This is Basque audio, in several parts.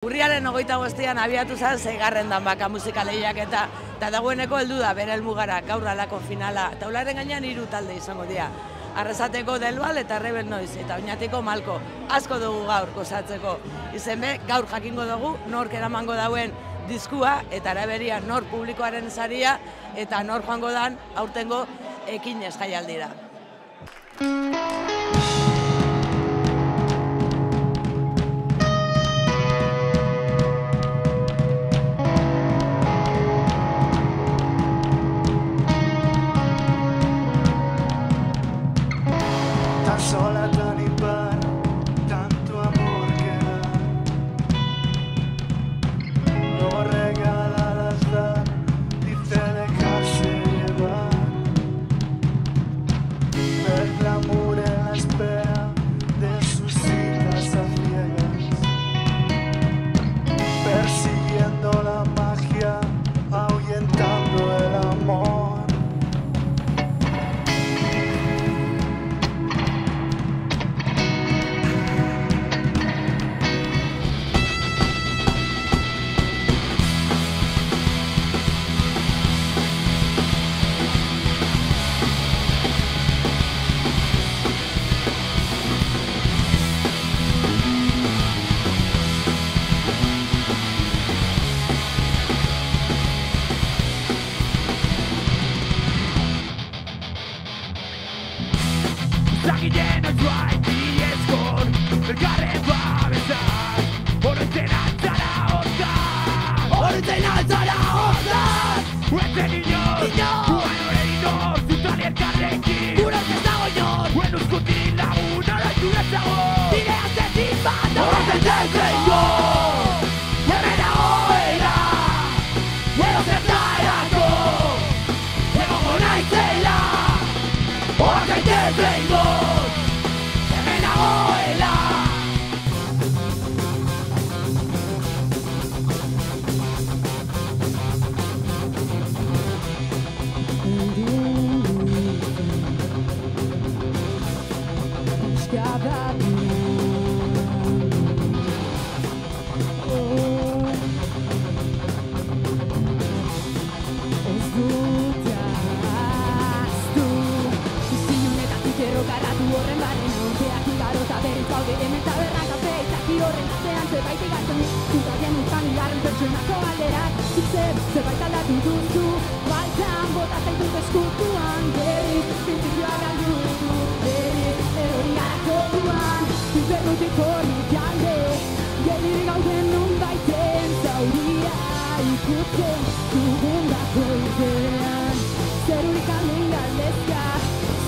Urriaren 25an abiatu zen 6. Danbaka musika lehiaketa eta dagoeneko heldu da bere helmugara gaur alako finala. Taularen gainean 3 talde izango dira. Arrasateko Delbal eta Rebel Noiz eta Oñatiko Malko. Asko dugu gaur gozatzeko. Izen be, gaur jakingo dugu nork eramango dauen diskua eta araberia nor publikoaren saria eta nor joango dan aurtengo ekinez jaialdira. Sola tan impar, tanto amor que da. No regala las da, dice dejarse llevar. Ver glamour en la espera de sus citas a ciegas, persiguiendo la magia, ahuyentando el amor. Zaginen oizua ekiezkor, elkarren babezan, oroitzen altzara hortan, oroitzen altzara hortan. Uetzen inor, guainoren inor, zutali elkarrekin, gurek ez dago inor, guen uzkutin lagun, oroitu ez dago, dire atzetik bat, oroitzen dezengo, hemen agoela, gero zertarako, egongo naizela, oroitzen dezengo. Garratu horren barren aurteak igaro eta berriz gaude hemen taberna kafe izaki horren atzean zerbait egatzen zutaien utzan hilarren pertsonako galderak zerbait aldatu duzu baltan bota zaitut eskutuan berriz printzipioa galdu duzu berriz erori gara kotuan infernutik horrik alde geliri gauden nun baiten zauria ikutzen dugun bakoitzean zerurik aldein galdezka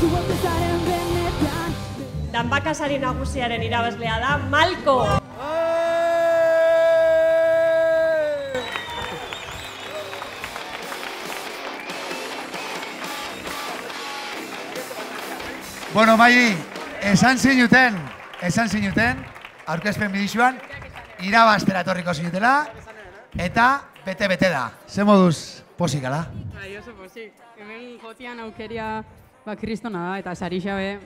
zubotezaren benetan. Danbaka sari nagusiaren irabazlea da Malko. Bueno, Mai, esan zinuten, aurkezpen bidixuan, irabaztera etorriko zinutela, eta bete da. Ze moduz posik, ala? Bai, oso posik. Hemen jotian aukeria kristona da, eta sari xabe,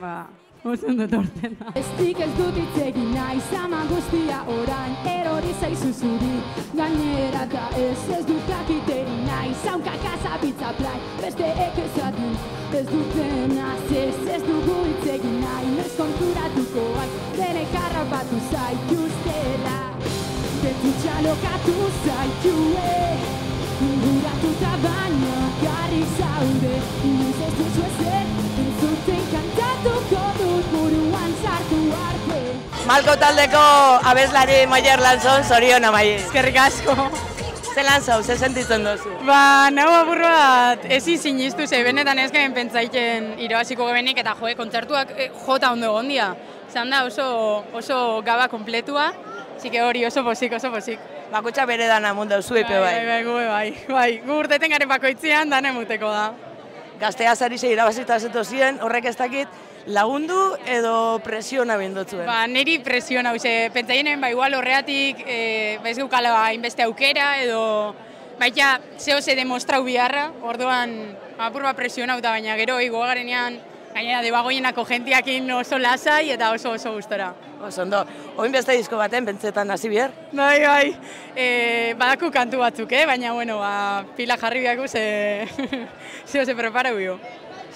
oso ondo torten da. Estik ez dut itzegin nahi, zama guztia orain, erori zaizu zuri, gainera da ez dut jakiteri nahi, zaunka kasabitza plai, beste ekezaten, ez duten ez dugu itzegin nahi, noiz konturatuko ai, denek harrapatu zaituztela, betutxa lokatu zaitue, inguratuta baina garri zaude, inoiz ez duzu ezer, entzuten kantatuko dut buruan sartu arte. Malko taldeko abeslari Maier Lanzon, zoriona Maier. Eskerrik asko. Ze Lanzon, ze sentitzen duzu? Nago apur bat ezin sinistu, ze benetan ez geben pentsaiken irabaziko gebenik eta kontzertuak jota ondo gondia. Zan da oso gaba kompletua, zike hori oso posik. Bakutsa bere dana mundu zuipe bai. Bai, gu urteten garen bakoitzean dana emuteko da. Gaztea zari ze irabazita zeto ziren, horrek ez dakit lagundu edo presiona bindotzuen? Niri presiona, pentsainen igual horreatik ez gukala hainbeste aukera edo baita zehose demostrau biharra, orduan apur bat presionauta, baina gero igoa garenean gainera debagoienako jentiakin oso lasai eta oso gustora. Oso ondo, oin beste disko baten, bentsetan hasi bier? Bai, badaku kantu batzuk, baina, bueno, pila jarri biaku ze prepara guio.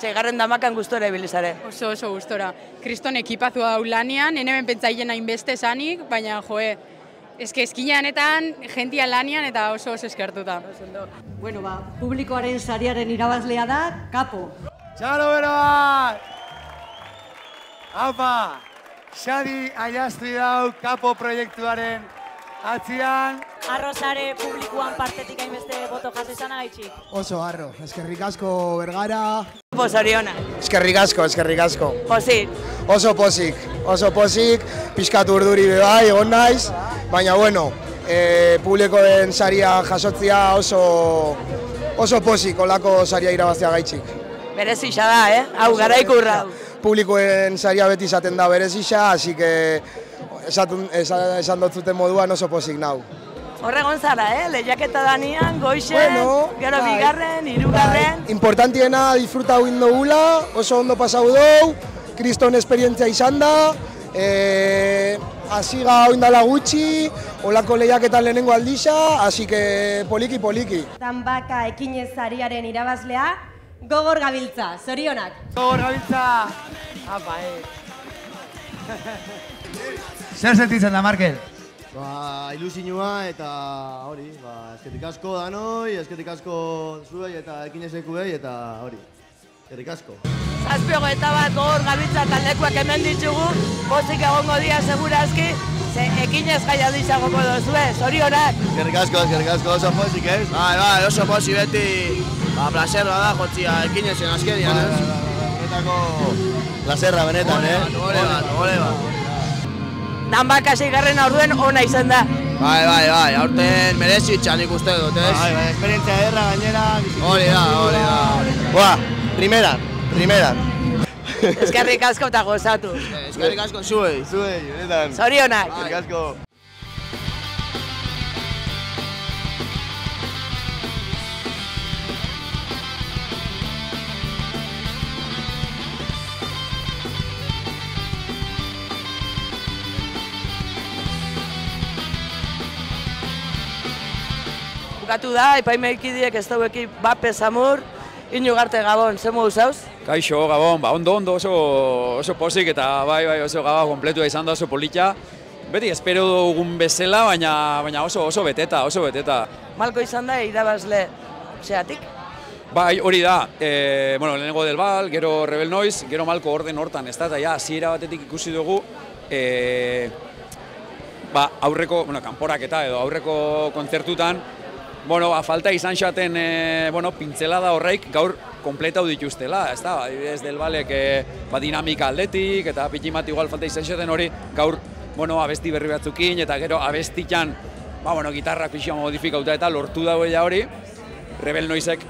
Seigarren damakan gustora ibilizare. Oso gustora. Kriston ekipatu hau lanian, hemen pentsaien hainbeste esanik, baina, eskineanetan, jentia lanian eta oso eskertuta. Bueno, publikoaren sariaren irabazlea da, Kapo. Txalo beroa! Haupa! Xadi aiaztu dau Kapo proiektuaren atzian. Arrozare publikoan partetik hainbeste boto jaso izan agaitxik. Oso arro, eskerrik asko Bergara. Pozoriona. Eskerrik asko. Pozik. Oso pozik, pixkat urduri bebai, egon naiz. Baina, bueno, publikoen saria jasotzia oso pozik, olako saria irabaztea gaitxik. Berezisa da, hau garaikurra. Publikoen saria beti izaten da berezisa, así que esan dotzuten moduan oso pozik nau. Horregon zara, lehiaketa danian, goixen, gero bigarren, hirugarren. Importantiena disfrutau indogula, oso ondo pasau dou, kriston esperientzia izan da, hasi gau indala gutxi, olako lehiaketa lehenengo aldiza, así que poliki. Danbaka ekinez sariaren irabazlea, Gogor gabiltza, zorionak. Gogor gabiltza! Apa, Zer sentitzen da, Markel? Ilusinua eta hori, eskerrik asko danoi, eskerrik asko zuei eta ekinezekuei eta hori, eskerrik asko. Zazpiogo eta bat Gogor gabiltza taldekoak hemen ditugu, pozik egongo dia segurazki, ze ekinez gaia dizagoko dozue, zorionak. Eskerrik asko, oso pozik, ez? Bai, oso pozik beti, placerra da, jotzia ekinezen azkenian, ez? Benetako placerra benetan, Ole bat. Danbaka seigarren orduen ona izan da. Bai, aurten merezitxan ikuste dut, ez? Bai, esperientzia erra gainera. Hori da. Boa, primera. Eskerrik asko eta gozatu. Eskerrik asko zuei. Benetan. Zorionak. Eskerrik asko. Bukatu da, epaimaikidiek ez daueki Bape Zamur, Inugarte Gabon, ze modu zauz? Kaixo, Gabon, ondo oso pozik eta bai, oso Gabon kompletua izan da, oso polita. Beti espero dugun bezala, baina oso beteta. Malko izan da, irabazle, zeatik? Bai, hori da, lehenengo Del Val, gero Rebel Noise, gero Malko orden hortan, ez da, eta ja, hasiera batetik ikusi dugu, aurreko, kanporaketa edo aurreko kontzertutan, falta izan xaten pintzelada horreik gaur kompletau dituztela, ez da, ez Del Valek dinamika aldetik, eta pitimat igual falta izan xaten hori gaur abesti berri batzukin, eta gero abestitan gitarrak pixia modifikauta eta lortu dauela hori. Rebel Noisek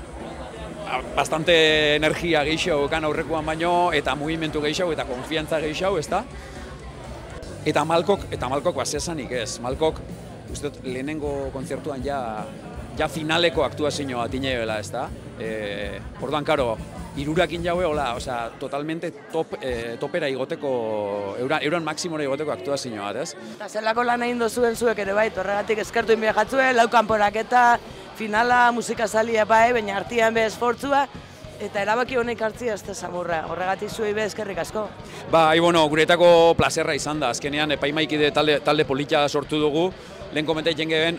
bastante energia gehiago kan aurrekoan baino, eta mugimendu gehiago, eta konfiantza gehiago, ez da? Eta Malkok basesanik ez, Malkok uste lehenengo kontzertuan ja finaleko aktuazioa tineela, ez da? Orduan, karo, irurakin jaue, totalmente topera igoteko, euran maksimora igoteko aktuazioa, ez? Eta zelako lan egin dozuen zuek ere bai, horregatik eskertu inbia jatzue, laukanporaketa, finala, musikazalia bai, baina artian be esfortzua, eta erabaki honek hartzia ez da Zamurra, horregatik zuei be eskerrik asko. Bai, guretako plazerra izan da, azkenean epaimaikide talde polita sortu dugu, lehen komentaiten geben,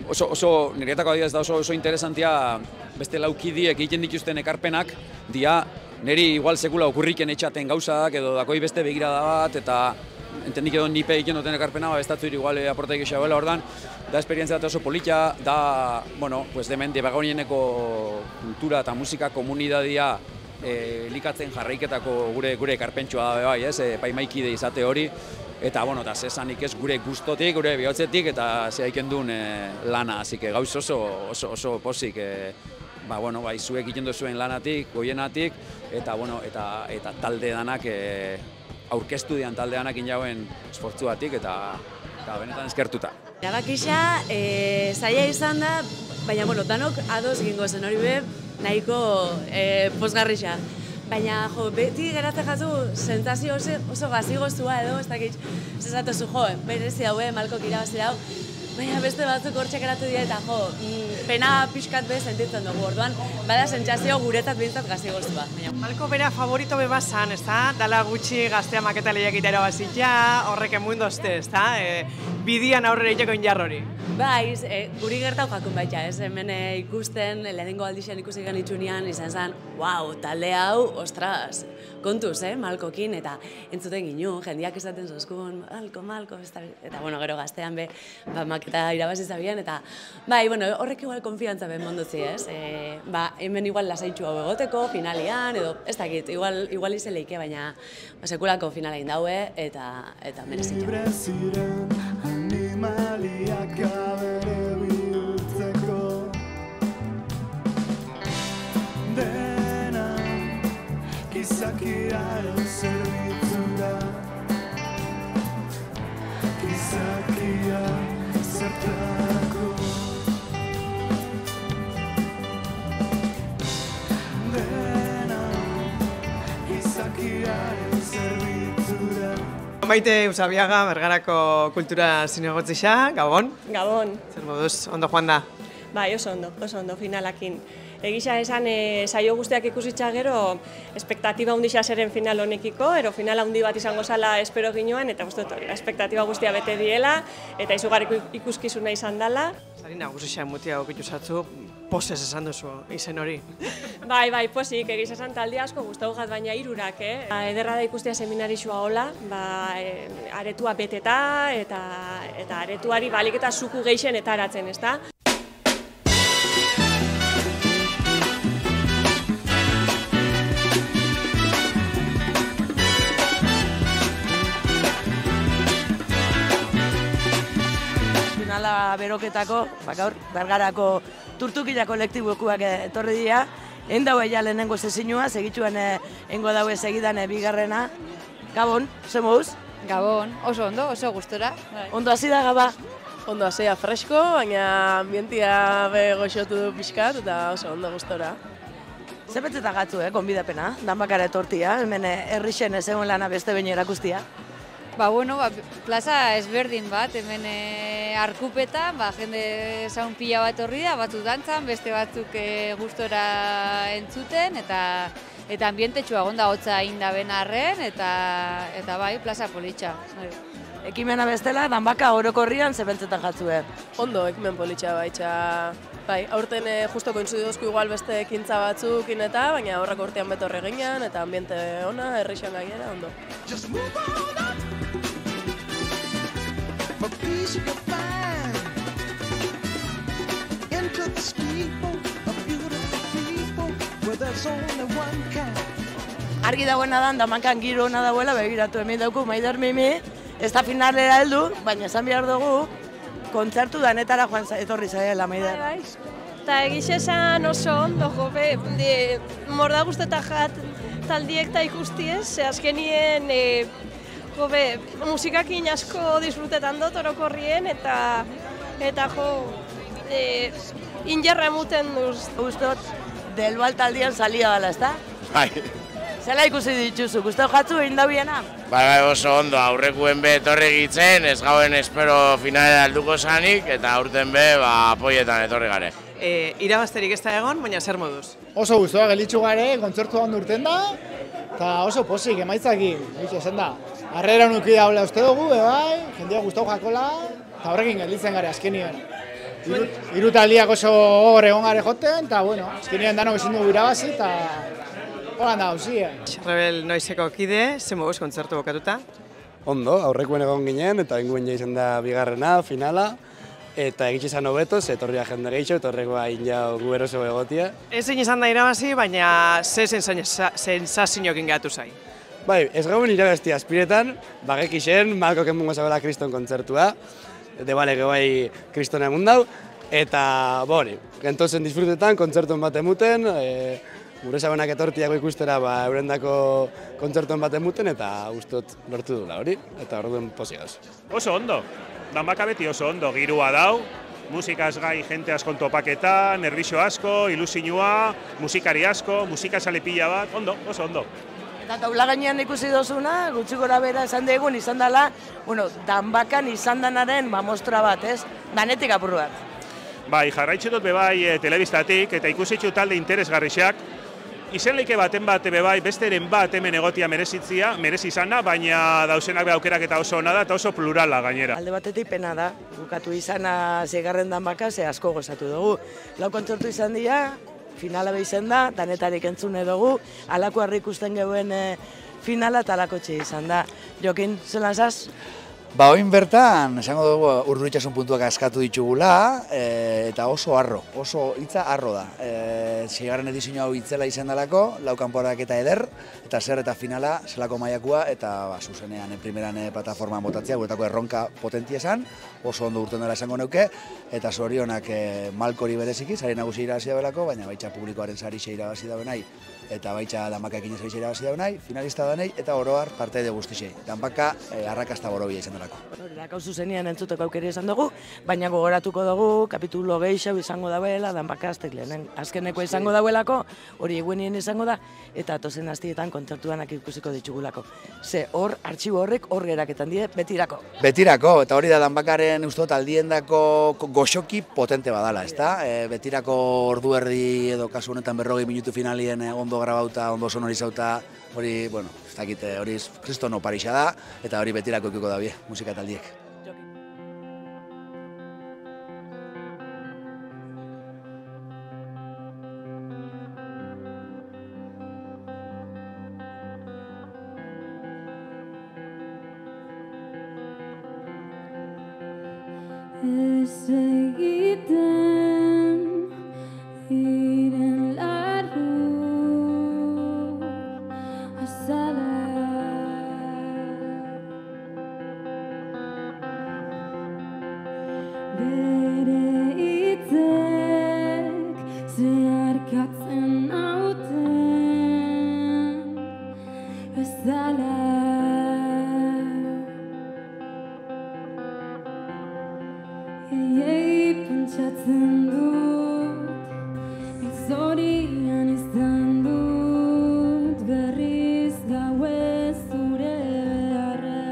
oso niretako adibidez da oso interesantia beste laukidiek egiten dituzten ekarpenak, niri igual sekula okurriken etxaten gauzak edo dakoi beste begirada bat, eta entendik edo nipe egiten duten ekarpena, bestatzu igual aportaik esabuela, ordan, da esperientzia bat oso polita, da, demen debagonieneko kultura eta musika komunidadia elikatzen jarraiketako gure ekarpentsua da bai, epaimaikide izate hori, eta, eta zesanik ez gure gustotik, gure bihotzetik, eta zehaiken duen lana, hasi que gauz oso pozik, zuek egiten duzuen lanatik, goienatik, eta talde danak, aurkeztu dian talde danak inauen esfortzuatik, eta benetan eskertuta. Erabakisa, zaila izan da, baina, danok ados gingo zen hori be, nahiko pozgarrisa. Baina, jo, beti geratzen jatu, sentsazio oso gazigoztua edo, ez dakit, zezatozu, jo, berezi daue, Malkok irabazi dau, baina beste batzuk hortxek eratu dira eta, jo, pena pixkat be sentitzen dugu, orduan, bada sentsazio guretzat bintzat gazigoztua. Malko bera favorito beba zan, ez da? Dala gutxi gaztea maketa lehiakita erabazitza, horrek emundozte, ez da? Bidian aurrera iteko injar hori. Bai, guri gertau jakun baita, ez? Hemen ikusten, lehenengo aldixean ikusi genitxunian, izan zen, wow, talde hau, ostras, kontuz, Malkokin, eta entzuten ginu, jendiak esaten zozkun, Malko, eta, bueno, gero gaztean be, maketa irabazi zabian, eta, bai, bueno, horrek igual konfiantza ben mondutzi, ez? Hemen igual lasaitxu hau egoteko, finalian, edo, ez dakit, igual izeleike, baina sekulako finalein daue, eta merezitza. Animaliak abere bihurtzeko dena gizakiaren zerbitzura gizakia zertarako dena gizakiaren zerbitzura. Maite Usabiaga, Bergarako kultura zinegotzisa, Gabon. Gabon. Zer moduz, ondo joan da? Bai, oso ondo, finalakin. Egisa esan, saio guztiak ikusitza gero, espektatiba hundixa zeren final honekiko, ero finala hundi bat izango zala espero ginoen, eta uste dut, espektatiba guztia bete diela, eta izugarriko ikuskizuna izan dela. Zari nagusixa emutia okitu zatzu, posez esan duzu izen hori. Bai, posik, egisa esan talde asko guztau gat, baina hirurak, ederra da ikustia seminarixua hola, aretua beteta, eta aretuari balik eta zuku geixen eta aratzen, ez da? Finala beroketako, gaur, Bergarako turtukila kolektibokuak etorri dira. Egin daue ja lehenengo sezinua, segitxuan engo daue segidan bigarrena. Gabon, ze moduz? Gabon, oso ondo, oso gustora. Ondo hasi da Gaba? Ondo hasia fresko, baina ambientia goxotu du pixkat eta oso ondo gustora. Ze betzeta gatzu, konbidapena, danbakara etortia, hemen herrixen ez egon lana beste behin erakustia. Bueno, plaza ezberdin bat, hemen arkupetan, jende zaun pila bat horri da, batzuk dantzan, beste batzuk gustora entzuten, eta ambientetxua gonda hotza indaben arren, eta bai, plaza politxa. Ekimena bestela, danbaka orokorrian zebentzetan jatzue? Ondo, ekimen politxa baitxa. Bai, aurten justo koinzidozku igual beste ekintza batzukin eta, baina horrak urtean beto horreginan, eta ambiente ona, herrixan gainera, ondo. Argi dagoena da, damankan giro hona dagoela, begiratu hemen dauku Maider Mimi, ez da finalera heldu, baina esan behar dugu, kontzertu danetara joan etorri zaila Maider. Eta egiz esan oso ondo, jope, morda guztetan jat taldiek eta ikustiez, azkenien musikakin asko disfrutetan dut orokorrien, eta jo, injarra emuten duz. Guztot, Delbal taldian salia dela, ezta? Bai. Zela ikusi dituzu, guztau jatzu egin dabiena? Bai, oso ondo, aurrekuen be etorri egitzen, ez gauen espero finalera helduko zanik, eta aurten be, apoietan etorri gare. Irabazterik ez da egon, baina zer moduz? Oso guztua gelitxu gare, kontzertu handa urten da, eta oso posik, emaitzakin, esan da. Arrera nuki daula uste dugu, bai, jendeak guztau jakola, eta horrekin gelditzen gare azkenien. Hiru taldiak oso gogor egon gare joten, eta bueno, azkenien danok ezin dugu irabazi, eta holan da, hauzia. Rebel noizeko kide, ze moduz kontzertu bokatuta? Ondo, aurrekuen egon ginen, eta inguen ja izan da bigarrena, finala, eta egitxe izan hobetoz, etorria jende gehiago, etorreko hain jau gu eroso egotia. Ezin izan da irabazi, baina ze sensazioekin gehatu zain? Bai, ez gauen irabazti azpiretan, bagek isen, Malkok emungo zabela kriston kontzertua, debaleke bai kriston emun dau, eta bori, gentozen disfrutetan, kontzertuen bat emuten, gure zabenak etortiago ikustera eurendako kontzertuen bat emuten, eta ustot lortu dula hori, eta orduen pozioz. Oso ondo, danbaka beti oso ondo, girua dau, musikaz gai jente askon topaketa, nervixo asko, ilusinua, musikari asko, musikazale pila bat, ondo, oso ondo. Eta taula gainean ikusi dozuna, gutxi gora bera esan degun izan dela, danbakan izan danaren mostra bat, ez? Danetik apur bat. Bai, jarraitzu dut bebai telebistatik eta ikusitxu talde interesgarrixak. Izen leike baten bat bebai, besteren bat hemen egotia merezi izana, baina dausenak be aukerak eta oso ona da eta oso plurala gainera. Alde batetik pena da, bukatu izana seigarren danbaka, ze asko gozatu dugu. Lau kontzertu izan dira, finala behizen da, danetarik entzune dugu, alako harri ikusten geuen finala eta alako txe izan da. Jokin, zelan zaz? Ba, oin bertan, esango dugu Urruritxasun puntuak askatu ditugula, eta oso harro, oso hitza harro da. Seigarren edizio hau itzela izan dalako, lau kanporak eta eder, eta zer eta finala, zelako maiakua, eta zuzenean, primeran plataformaan botatzea, guretako erronka potentia esan, oso ondo urten dela esango neuke, eta zorionak Malkori bereziki, sari nagusi irabazi dabelako, baina baitza publikoaren sari irabazi dabe nahi, eta baitza danbakaekin sari irabazi dabe nahi, finalista da nahi, eta oroar parteide guztixei. Danbaka arrakasta borobia izan delako. Hau zuzenian entzuteko aukeri izan dugu, baina gogoratuko dugu, kapitulo gehiago izango dauela, danbaka azkeneko izango dauelako, hori eguenien izango da, eta atozen hastietan kontzertuanak ikusiko ditugulako. Ze hor, artxibo horrek hor geraketan die, betirako. Betirako, eta hori da danbakaren ustot aldiendako goxoki potente badala, ezta? Betirako ordu erdi edo kasu honetan 40 minutu finalien ondo grabauta, ondo sonorizauta, hori, bueno, ez dakit, hori kristono parixa da, eta hori betirako ikiko da bie, musika taldiek. Ez egiten iren larru azala bere hitzek zeharkatzen nauten bezala. Pentsatzen dut, zorian izan dut berriz gauez zure beharra.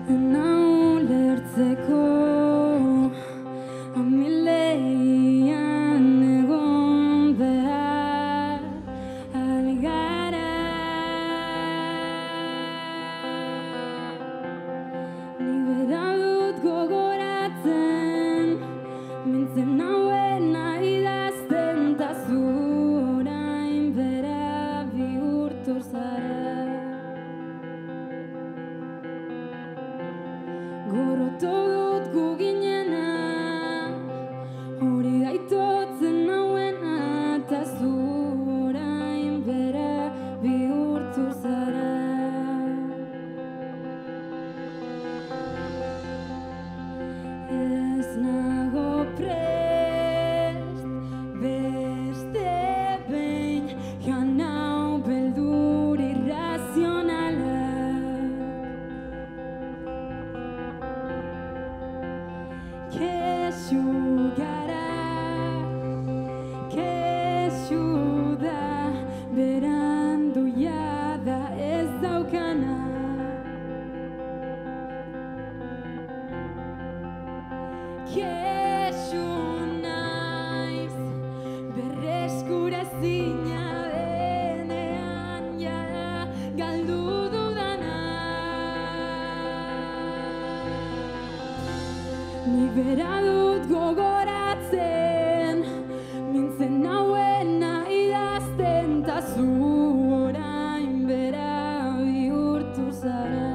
Nau lertzeko amileian egon behar algara. Gogoratzen, mintzen nauen idazten ta zu orain bera bihurtu zara. Gorroto dut gu ginena, hori gaitotzen nauena ta zu orain bera bihurtu zara. Ez nago prest, beste behin janau beldur irrazionala. Kexu gara, kexu da, berandu jada ez daukana. Kexu naiz, berreskurazina denean jada galdu dudana. Nik bera dut gogoratzen, mintzen nauena idazten ta zu orain bera bihurtu zara.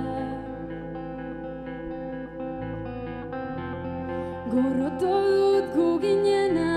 Gorroto dut gu ginena,